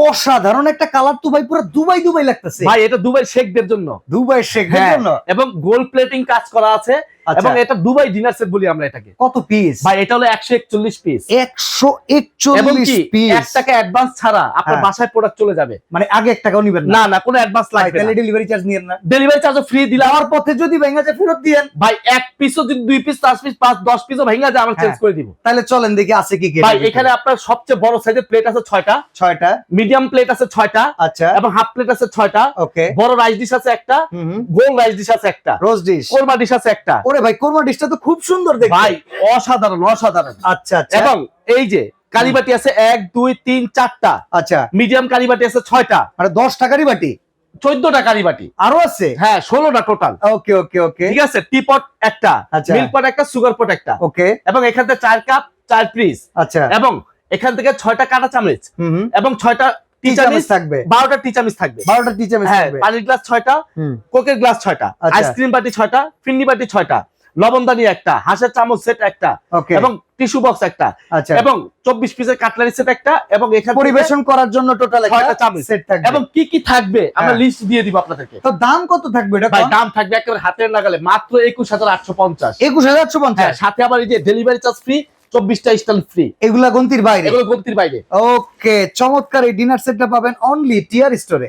অসাধারণ একটা কালার তো ভাই, পুরো দুবাই দুবাই লাগতেছে ভাই। এটা দুবাই শেখদের জন্য, দুবাই শেখদের জন্য। এবং গোল্ড প্লেটিং কাজ করা আছে। এবং এটা দুবাই ডিনার সেট বলি আমরা এটাকে। কত পিস ভাই? এটা হলো 141 পিস। 141 পিস। 1 টাকা অ্যাডভান্স ছাড়া আপনার বাসায় প্রোডাক্ট চলে যাবে। মানে আগে 1 টাকাও নিবেন না? না, কোনো অ্যাডভান্স লাগবে না। তাহলে ডেলিভারি চার্জ নিয়েন না? ডেলিভারি চার্জ ফ্রি দিলাম। আমার পথে যদি ভেঙে যায় ফেরত দিয়েন ভাই। 1 পিসও যদি 2 পিস 4 পিস 5 10 পিসও ভেঙে যায় আমরা চেঞ্জ করে দিব। তাহলে চলেন দেখি আছে কি কি। ভাই এখানে আপনার সবচেয়ে বড় সাইজের প্লেট আছে 6টা। 6টা। মিডিয়াম প্লেট আছে 6টা। আচ্ছা। এবং হাফ প্লেট আছে 6টা। ওকে। বড় রাইস ডিশ আছে একটা, গোল রাইস ডিশ আছে একটা, রোজ ডিশ, কোরমা ডিশ আছে একটা। ওরে ভাই কোরমা ডিশটা তো খুব সুন্দর দেখতে ভাই। অসাধারণ অসাধারণ। আচ্ছা আচ্ছা। এবং এই যে কারিবাটি আছে 1 2 3 4টা। আচ্ছা। মিডিয়াম কারিবাটি আছে 6টা। মানে 10 টাকারই বাটি। 14টা কারিবাটি আরো আছে? হ্যাঁ, 16টা টোটাল। ওকে ওকে ওকে। ঠিক আছে। টিপট একটা, মিল্ক পট একটা, সুগার পট একটা। ওকে। এবং এখান থেকে 4 কাপ 4 পিস। আচ্ছা। এবং এখান থেকে 6টা কাঁটা চামচ এবং 6টা টি চামচ থাকবে। 12টা টি চামচ থাকবে। 12টা টি চামচ থাকবে। পানির গ্লাস 6টা, কোকের গ্লাস 6টা, আইসক্রিম বাটি 6টা, ফিন্নি বাটি 6টা, লবণদানি একটা, হাঁসের চামচ সেট একটা, এবং টিস্যু বক্স একটা, এবং 24 পিসের কাটলারি সেট একটা, এবং এখানে পরিবেশন করার জন্য টোটাল 6টা চামচ সেট থাকবে। এবং কি কি থাকবে আমরা লিস্ট দিয়ে দিব আপনাদেরকে। তো দাম কত থাকবে এটা? ভাই দাম থাকবে একেবারে হাতের নাগালে মাত্র 21850। 21850। হ্যাঁ, সাথে আবার এই যে ডেলিভারি চার্জ ফ্রি, 24টা স্টল ফ্রি। এগুলা গন্তির বাইরে? এগুলো গন্তির বাইরে। ওকে, চমৎকার এই ডিনার সেটটা পাবেন অনলি টিয়ার স্টোরে।